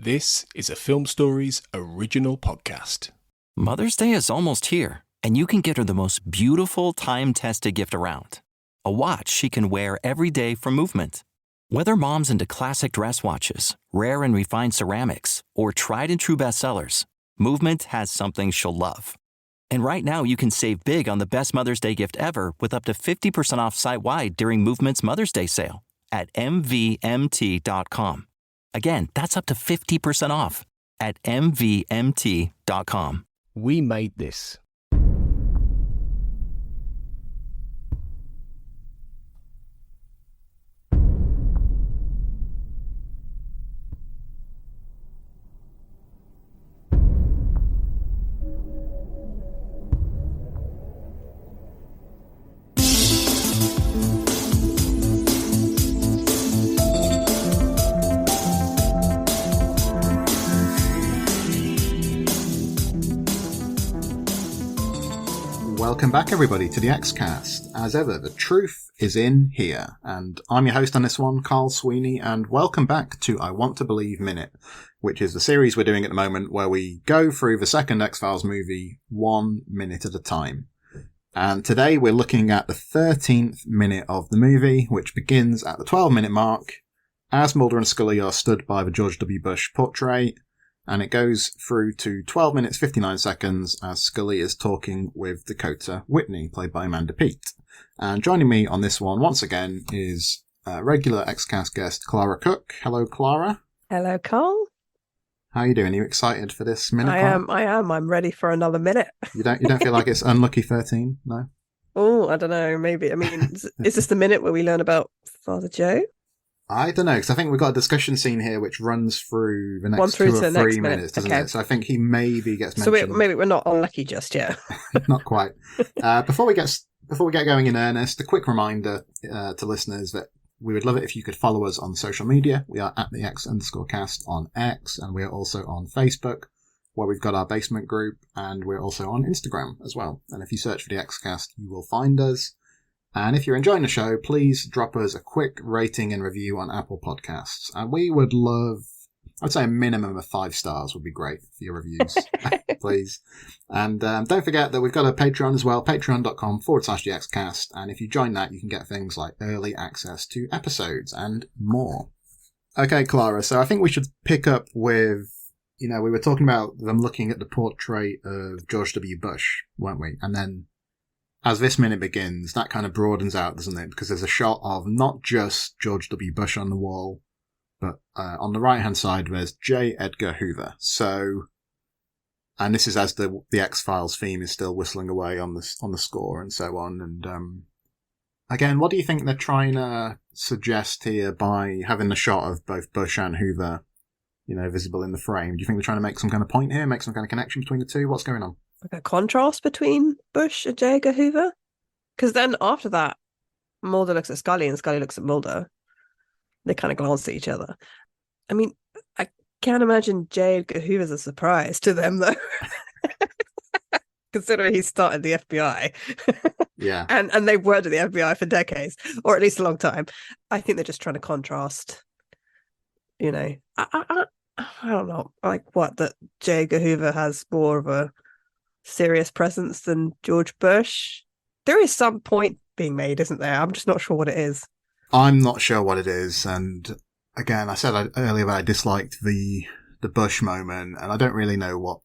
This is a Film Stories original podcast. Mother's Day is almost here, and you can get her the most beautiful time-tested gift around. A watch she can wear every day from Movement. Whether mom's into classic dress watches, rare and refined ceramics, or tried and true bestsellers, Movement has something she'll love. And right now you can save big on the best Mother's Day gift ever with up to 50% off site-wide during Movement's Mother's Day sale at mvmt.com. Again, that's up to 50% off at mvmt.com. We made this. Welcome back, everybody, to the X-Cast. As ever, the truth is in here. And I'm your host on this one, Carl Sweeney, and welcome back to I Want to Believe Minute, which is the series we're doing at the moment where we go through the second X-Files movie 1 minute at a time. And today we're looking at the 13th minute of the movie, which begins at the 12-minute mark, as Mulder and Scully are stood by the George W. Bush portrait, and it goes through to 12 minutes 59 seconds as Scully is talking with Dakota Whitney, played by Amanda Peet. And joining me on this one once again is regular X-Cast guest Clara Cook. Hello, Clara. Hello, Carl. How are you doing? Are you excited for this minute? I am. I'm ready for another minute. You don't feel like it's unlucky 13? No? Oh, I don't know. Maybe. I mean, is this the minute where we learn about Father Joe? I don't know, because I think we've got a discussion scene here which runs through the next 2 or 3 minutes, doesn't it? So I think he maybe gets mentioned. So maybe we're not unlucky just yet. Not quite. Before we get going in earnest, a quick reminder to listeners that we would love it if you could follow us on social media. We are at the X_cast on X, and we are also on Facebook, where we've got our basement group, and we're also on Instagram as well. And if you search for the X-Cast, you will find us. And if you're enjoying the show, please drop us a quick rating and review on Apple Podcasts. And we would love, I'd say a minimum of 5 stars would be great for your reviews, please. And don't forget that we've got a Patreon as well, patreon.com/thexcast. And if you join that, you can get things like early access to episodes and more. Okay, Clara, so I think we should pick up with, we were talking about them looking at the portrait of George W. Bush, weren't we? And then as this minute begins, that kind of broadens out, doesn't it? Because there's a shot of not just George W. Bush on the wall, but on the right-hand side, there's J. Edgar Hoover. So, and this is as the X-Files theme is still whistling away on the score and so on. And again, what do you think they're trying to suggest here by having the shot of both Bush and Hoover, visible in the frame? Do you think they're trying to make some kind of point here, make some kind of connection between the two? What's going on? Like a contrast between Bush and J. Edgar Hoover? Because then after that, Mulder looks at Scully and Scully looks at Mulder. They kind of glance at each other. I mean, I can't imagine J. Edgar Hoover's a surprise to them, though. Considering he started the FBI. Yeah. And they've worked at the FBI for decades, or at least a long time. I think they're just trying to contrast, I don't know, like what, that J. Edgar Hoover has more of a serious presence than George Bush. There is some point being made, isn't there? I'm just not sure what it is. I'm not sure what it is, and again, I said earlier that I disliked the Bush moment, and I don't really know what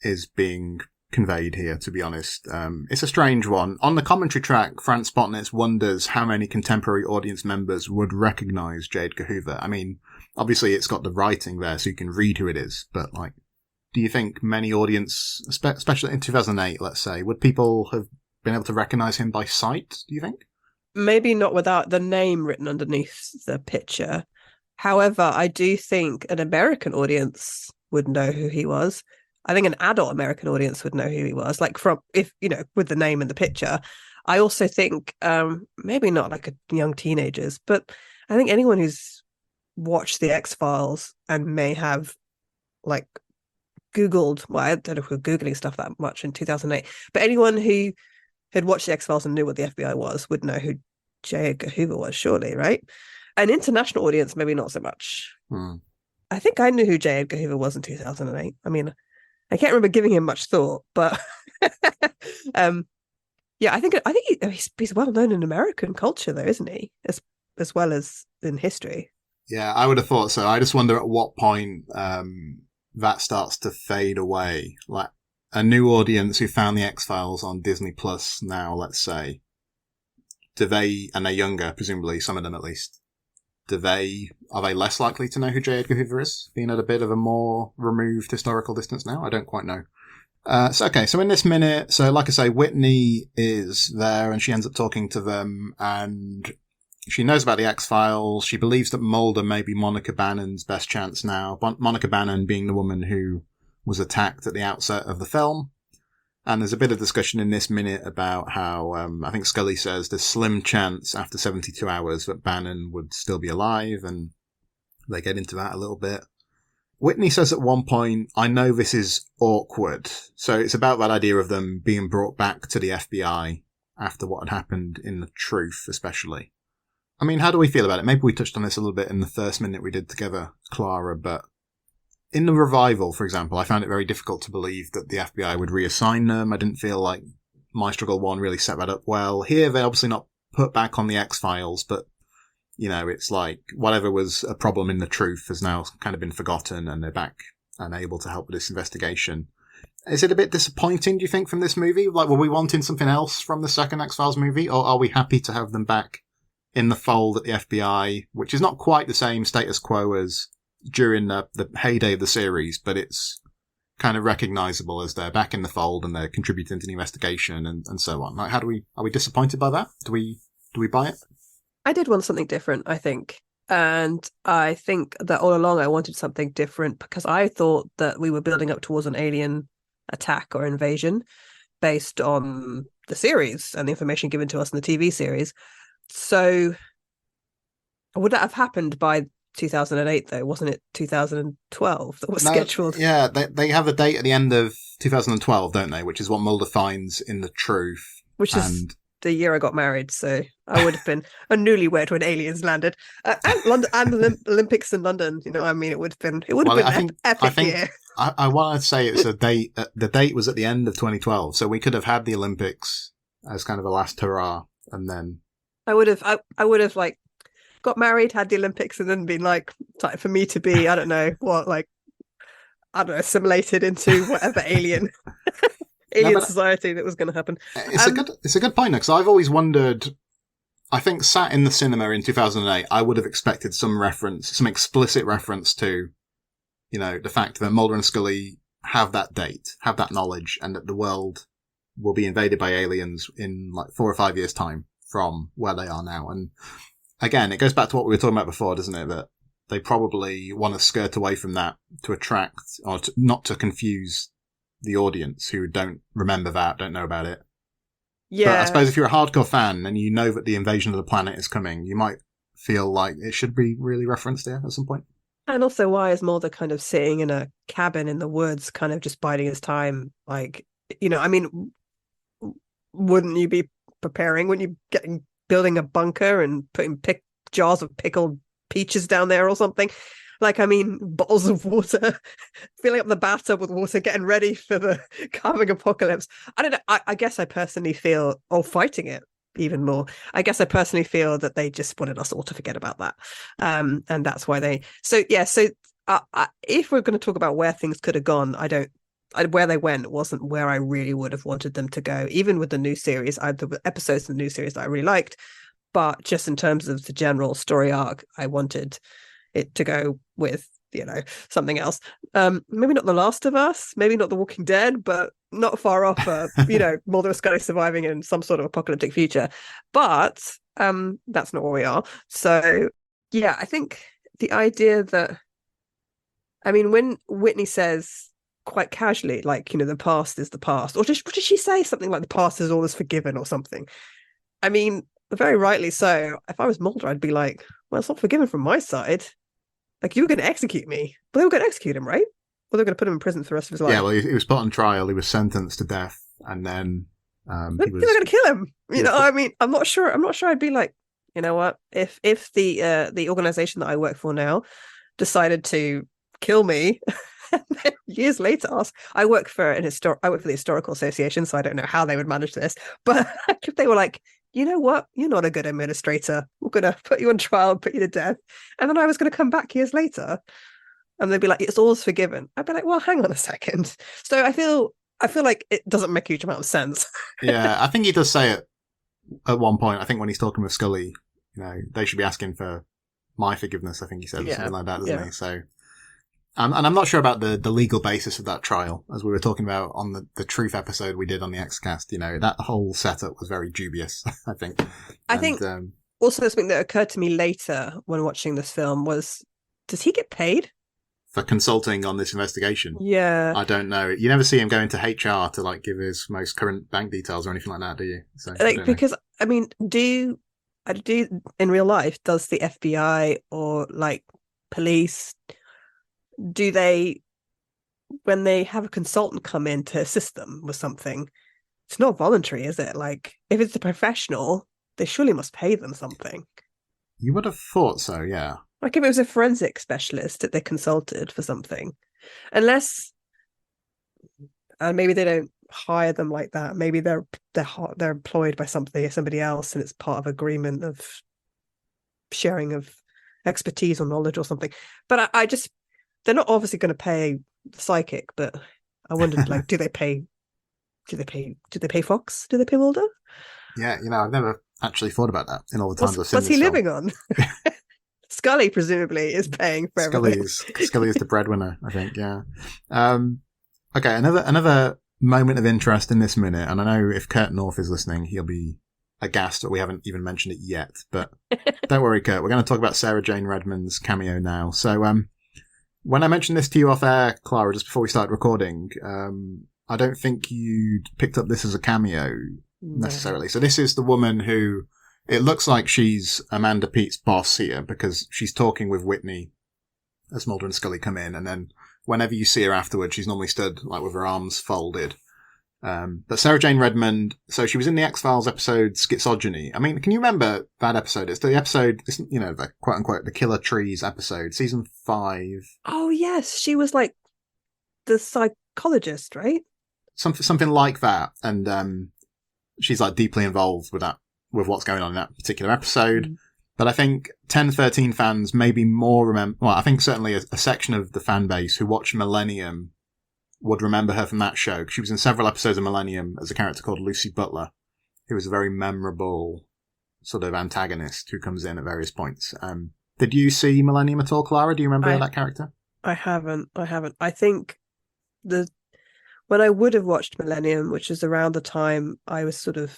is being conveyed here, to be honest. It's a strange one. On the commentary track, Franz Spotnitz wonders how many contemporary audience members would recognise J. Edgar Hoover. I mean, obviously it's got the writing there so you can read who it is, but do you think many audience, especially in 2008, let's say, would people have been able to recognise him by sight, do you think? Maybe not without the name written underneath the picture. However, I do think an American audience would know who he was. I think an adult American audience would know who he was, with the name in the picture. I also think, maybe not like young teenagers, but I think anyone who's watched The X-Files and may have Googled, well, I don't know if we're Googling stuff that much in 2008, but anyone who had watched The X-Files and knew what the FBI was would know who J. Edgar Hoover was, surely, right? An international audience, maybe not so much. I think I knew who J. Edgar Hoover was in 2008. I mean, I can't remember giving him much thought, but yeah, I think he's well known in American culture, though, isn't he? As well as in history. Yeah, I would have thought so. I just wonder at what point that starts to fade away. Like a new audience who found the X-Files on Disney Plus now, let's say, and they're younger, presumably, some of them at least. Are they less likely to know who J. Edgar Hoover is, being at a bit of a more removed historical distance now? I don't quite know. So in this minute, so like I say, Whitney is there and she ends up talking to them and she knows about the X-Files. She believes that Mulder may be Monica Bannon's best chance now. Monica Bannon being the woman who was attacked at the outset of the film. And there's a bit of discussion in this minute about how, I think Scully says there's slim chance after 72 hours that Bannon would still be alive, and they get into that a little bit. Whitney says at one point, I know this is awkward. So it's about that idea of them being brought back to the FBI after what had happened in The Truth, especially. I mean, how do we feel about it? Maybe we touched on this a little bit in the first minute we did together, Clara, but in the revival, for example, I found it very difficult to believe that the FBI would reassign them. I didn't feel like My Struggle 1 really set that up well. Here, they're obviously not put back on the X-Files, but, you know, it's like whatever was a problem in The Truth has now kind of been forgotten and they're back and able to help with this investigation. Is it a bit disappointing, do you think, from this movie? Like, were we wanting something else from the second X-Files movie, or are we happy to have them back in the fold at the FBI, which is not quite the same status quo as during the heyday of the series, but it's kind of recognizable as they're back in the fold and they're contributing to the investigation and so on. Like, are we disappointed by that? Do we buy it? I did want something different, I think. And I think that all along I wanted something different because I thought that we were building up towards an alien attack or invasion based on the series and the information given to us in the TV series. So would that have happened by 2008, though? Wasn't it 2012 that was scheduled? Yeah, they have a date at the end of 2012, don't they? Which is what Mulder finds in The Truth. Which is the year I got married, so I would have been a newlywed when aliens landed. And London, and the Olympics in London, you know, I mean, it would have been an epic year. I want to say it's a date, the date was at the end of 2012, so we could have had the Olympics as kind of a last hurrah, and then... I would have like got married, had the Olympics, and then been like, time for me to be, I don't know, assimilated into whatever alien society that was going to happen. It's a good point, because I've always wondered, I think sat in the cinema in 2008, I would have expected some explicit reference to, you know, the fact that Mulder and Scully have that date, have that knowledge, and that the world will be invaded by aliens in like 4 or 5 years' time from where they are now. And again, it goes back to what we were talking about before, doesn't it? That they probably want to skirt away from that to attract, or not to confuse the audience who don't remember that, don't know about it. Yeah. But I suppose if you're a hardcore fan and you know that the invasion of the planet is coming, you might feel like it should be really referenced there at some point. And also, why is Mulder kind of sitting in a cabin in the woods, kind of just biding his time? Like, you know, I mean, wouldn't you be preparing when you building a bunker and putting jars of pickled peaches down there or something? Like, I mean, bottles of water, filling up the bathtub with water, getting ready for the coming apocalypse. I don't know. I guess I personally feel, fighting it even more. I guess I personally feel that they just wanted us all to forget about that. And that's why if we're going to talk about where things could have gone, where they went wasn't where I really would have wanted them to go. Even with the new series, the episodes of the new series that I really liked, but just in terms of the general story arc, I wanted it to go with, you know, something else. Maybe not The Last of Us, maybe not The Walking Dead, but not far off, you know, Mulder and Scully surviving in some sort of apocalyptic future. But that's not where we are. So, yeah, I think the idea that, I mean, when Whitney says quite casually, like, you know, the past is the past, or what did she say? Something like the past is always forgiven or something. I mean, very rightly so. If I was Mulder, I'd be like, well, it's not forgiven from my side. Like, you were going to execute me. But they were going to execute him, right? Or they were going to put him in prison for the rest of his life. Yeah, well, he was put on trial. He was sentenced to death, and then they were going to kill him. You know, I mean, I'm not sure I'd be like, you know what? If the organization that I work for now decided to kill me. And then years later, I work for the Historical Association, so I don't know how they would manage this. But they were like, you know what? You're not a good administrator. We're going to put you on trial and put you to death. And then I was going to come back years later and they'd be like, it's all forgiven. I'd be like, well, hang on a second. So I feel like it doesn't make a huge amount of sense. Yeah, I think he does say it at one point. I think when he's talking with Scully, they should be asking for my forgiveness, I think he said, or something like that, doesn't he? So, and I'm not sure about the legal basis of that trial, as we were talking about on the Truth episode we did on the Xcast. That whole setup was very dubious, I think. I think also something that occurred to me later when watching this film was, does he get paid? For consulting on this investigation? Yeah. I don't know. You never see him go into HR to give his most current bank details or anything like that, do you? So, because, I mean, do in real life, does the FBI or police, do they, when they have a consultant come in to assist them with something, it's not voluntary, is it? If it's a professional, they surely must pay them something. You would have thought so, yeah. If it was a forensic specialist that they consulted for something, unless, and maybe they don't hire them like that. Maybe they're employed by somebody else, and it's part of agreement of sharing of expertise or knowledge or something. But I just, they're not obviously going to pay the psychic. But I wondered, do they pay Fox? Do they pay Mulder? Yeah, I've never actually thought about that in all the times I've seen this What's he film. living on? Scully presumably is paying for everything. Scully is the breadwinner, I think. Yeah. Okay. Another moment of interest in this minute, and I know if Kurt North is listening, he'll be aghast that we haven't even mentioned it yet. But don't worry, Kurt. We're going to talk about Sarah Jane Redmond's cameo now. So, when I mentioned this to you off air, Clara, just before we started recording, I don't think you picked up this as a cameo necessarily. So this is the woman who. It looks like she's Amanda Pete's boss here because she's talking with Whitney as Mulder and Scully come in, and then whenever you see her afterwards, she's normally stood with her arms folded. But Sarah Jane Redmond, so she was in the X-Files episode Schizogeny. I mean, can you remember that episode? It's the episode, the quote unquote, the Killer Trees episode, season 5. Oh yes, she was the psychologist, right? Something like that, and she's deeply involved with that. With what's going on in that particular episode. But I think 1013 fans maybe more remember, well, I think certainly a section of the fan base who watched Millennium would remember her from that show. She was in several episodes of Millennium as a character called Lucy Butler, who was a very memorable sort of antagonist who comes in at various points. Did you see Millennium at all, Clara? Do you remember that character? I haven't. I think when I would have watched Millennium, which is around the time I was sort of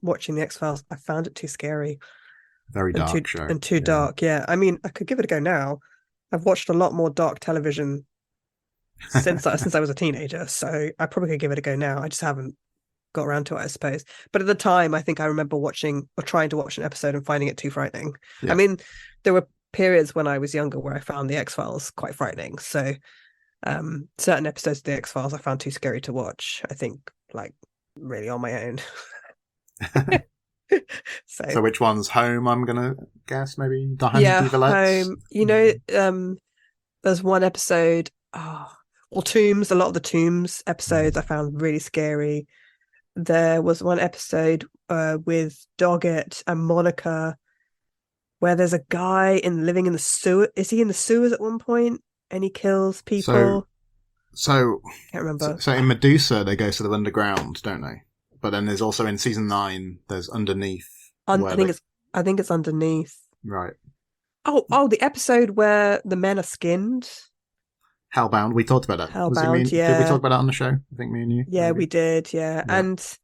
watching the X-Files, I found it too scary. Very dark show. And too dark, yeah. I mean, I could give it a go now. I've watched a lot more dark television since I was a teenager, so I probably could give it a go now. I just haven't got around to it, I suppose. But at the time, I think I remember watching or trying to watch an episode and finding it too frightening. Yeah. I mean, there were periods when I was younger where I found the X-Files quite frightening. So certain episodes of the X-Files I found too scary to watch, I think, really on my own. So which one's Home? I'm gonna guess maybe the Home. There's one episode. Tombs. A lot of the Tombs episodes I found really scary. There was one episode with Doggett and Monica where there's a guy living in the sewer. Is he in the sewers at one point and he kills people? So can't remember. So in Medusa they go sort of underground, don't they? But then there's also in season 9, there's Underneath. I think it's Underneath. Right. Oh, the episode where the men are skinned. Hellbound. We talked about that. Hellbound, yeah. Did we talk about that on the show? I think me and you. Yeah, maybe. We did. Yeah, and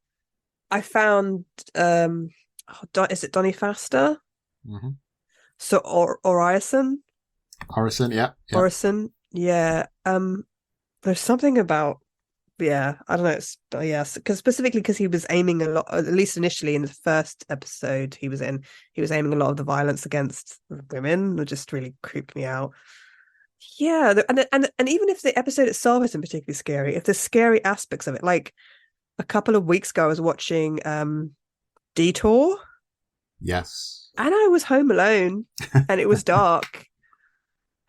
I found. Is it Donny Faster? Mm-hmm. So Orison. Orison, yeah. Orison, yeah. There's something about. Yeah, I don't know. Specifically because he was aiming a lot, at least initially in the first episode he was aiming a lot of the violence against women. It just really creeped me out. Yeah, and even if the episode itself isn't particularly scary, if there's scary aspects of it, like a couple of weeks ago I was watching Detour. Yes. And I was home alone and it was dark.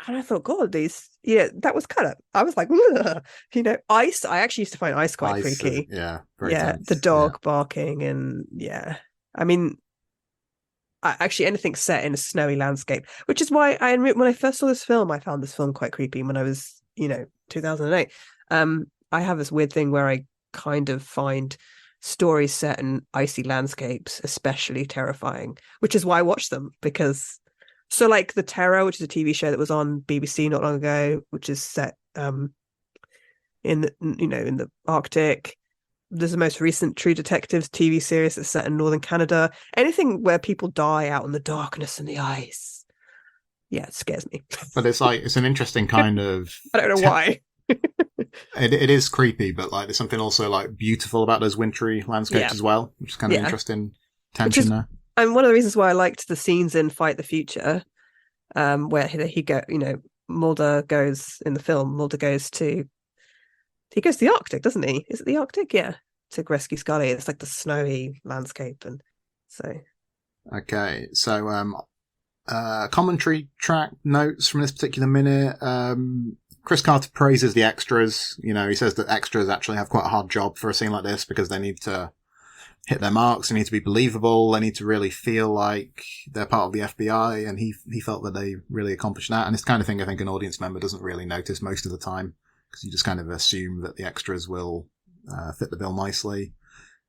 And I thought, God, that was kind of, I was like, ugh. Ice. I actually used to find ice quite freaky. Very tense. The dog barking and I mean, actually anything set in a snowy landscape, which is why when I first saw this film, I found this film quite creepy when I was, 2008. I have this weird thing where I kind of find stories set in icy landscapes especially terrifying, which is why I watch them, because so like The Terror, which is a TV show that was on BBC not long ago, which is set in the Arctic. There's the most recent True Detectives TV series that's set in northern Canada. Anything where people die out in the darkness and the ice, it scares me. But it's an interesting kind of I don't know why. It is creepy, but like there's something also like beautiful about those wintry landscapes as well, which is kind of interesting tension there. And one of the reasons why I liked the scenes in Fight the Future, where Mulder goes in the film. Mulder goes to the Arctic, doesn't he? Is it the Arctic? Yeah, to rescue Scully. It's like the snowy landscape, and so. Okay, so commentary track notes from this particular minute. Chris Carter praises the extras. He says that extras actually have quite a hard job for a scene like this because they need to hit their marks, they need to be believable, they need to really feel like they're part of the FBI, and he felt that they really accomplished that. And it's the kind of thing I think an audience member doesn't really notice most of the time, because you just kind of assume that the extras will fit the bill nicely.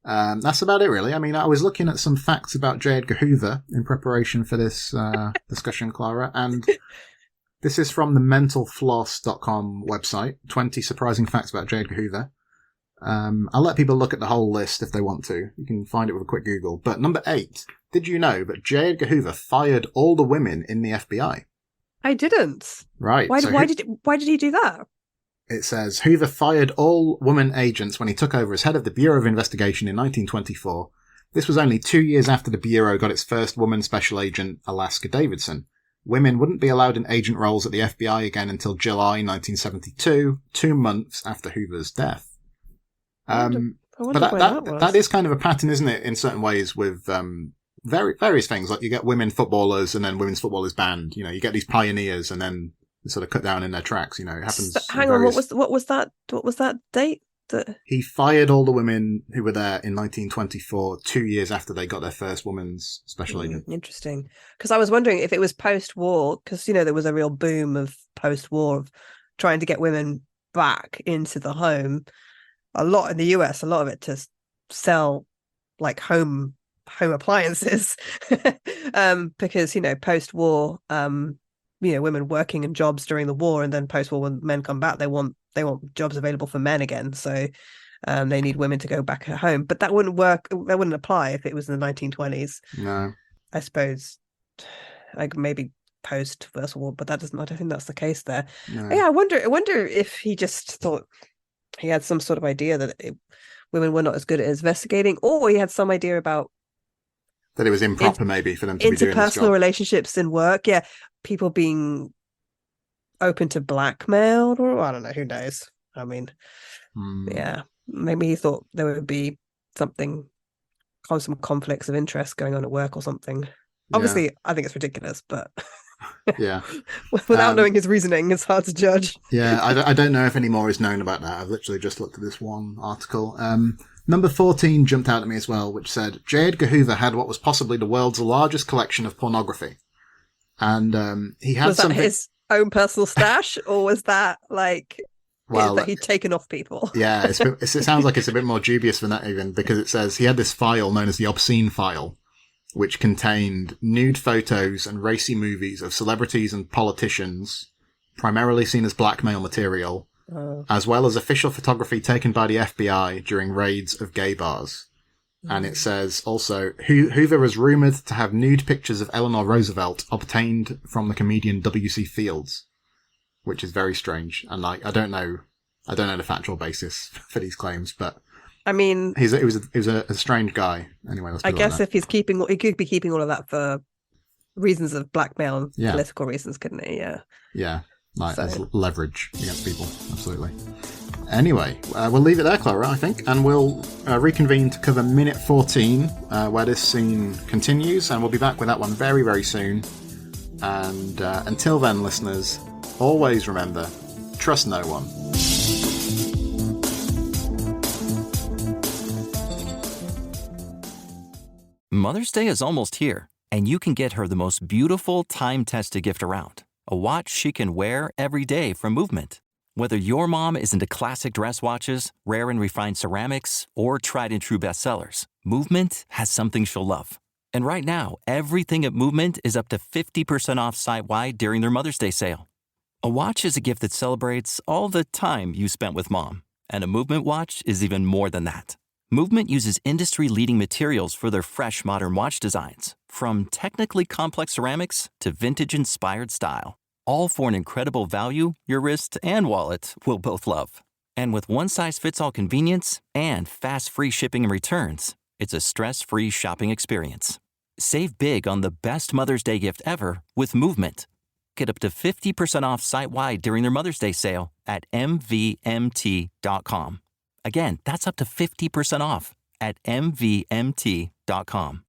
That's about it, really. I mean, I was looking at some facts about J. Edgar Hoover in preparation for this discussion, Clara, and this is from the mentalfloss.com website, 20 surprising facts about J. Edgar Hoover. I'll let people look at the whole list if they want to. You can find it with a quick Google. But number 8, did you know that J. Edgar Hoover fired all the women in the FBI? I didn't. Right. Why did he do that? It says Hoover fired all woman agents when he took over as head of the Bureau of Investigation in 1924. This was only 2 years after the Bureau got its first woman special agent, Alaska Davidson. Women wouldn't be allowed in agent roles at the FBI again until July 1972, 2 months after Hoover's death. But that is kind of a pattern, isn't it, in certain ways with various things. Like you get women footballers and then women's football is banned. You get these pioneers and then they sort of cut down in their tracks. It happens. Hang on, what was that date? He fired all the women who were there in 1924, 2 years after they got their first woman's special agent. Interesting. Because I was wondering if it was post-war, because, there was a real boom of post-war of trying to get women back into the home. A lot in the US, a lot of it to sell like home appliances because, post-war, women working in jobs during the war, and then post-war when men come back, they want jobs available for men again. So they need women to go back at home. But that wouldn't work. That wouldn't apply if it was in the 1920s. No. I suppose like maybe post First War, but I don't think that's the case there. No. Yeah, I wonder if he just thought he had some sort of idea that women were not as good at investigating, or he had some idea about that it was improper maybe for them to be doing this job. Interpersonal relationships in work. Yeah, people being open to blackmail, or I don't know, who knows. I mean, yeah, maybe he thought there would be some conflicts of interest going on at work or something. Obviously, I think it's ridiculous, but yeah, without knowing his reasoning, it's hard to judge. Yeah, I don't know if any more is known about that. I've literally just looked at this one article. Number 14 jumped out at me as well, which said J. Edgar Hoover had what was possibly the world's largest collection of pornography, and he had something. His own personal stash, or was that like that he'd taken off people? Yeah, it sounds like it's a bit more dubious than that even, because it says he had this file known as the obscene file, which contained nude photos and racy movies of celebrities and politicians, primarily seen as blackmail material, as well as official photography taken by the FBI during raids of gay bars. And it says also, Hoover was rumoured to have nude pictures of Eleanor Roosevelt obtained from the comedian W.C. Fields, which is very strange. And I don't know the factual basis for these claims, but I mean, he was a strange guy. Anyway, I guess if he could be keeping all of that for reasons of blackmail and political reasons, couldn't he? Yeah. Yeah. As leverage against people. Absolutely. Anyway, we'll leave it there, Clara, I think, and we'll reconvene to cover minute 14, where this scene continues, and we'll be back with that one very, very soon. And until then, listeners, always remember, trust no one. Mother's Day is almost here, and you can get her the most beautiful time-tested gift around. A watch she can wear every day from Movement. Whether your mom is into classic dress watches, rare and refined ceramics, or tried and true bestsellers, Movement has something she'll love. And right now, everything at Movement is up to 50% off site-wide during their Mother's Day sale. A watch is a gift that celebrates all the time you spent with mom. And a Movement watch is even more than that. Movement uses industry-leading materials for their fresh modern watch designs, from technically complex ceramics to vintage-inspired style, all for an incredible value your wrist and wallet will both love. And with one-size-fits-all convenience and fast free shipping and returns, it's a stress-free shopping experience. Save big on the best Mother's Day gift ever with Movement. Get up to 50% off site-wide during their Mother's Day sale at mvmt.com. Again, that's up to 50% off at mvmt.com.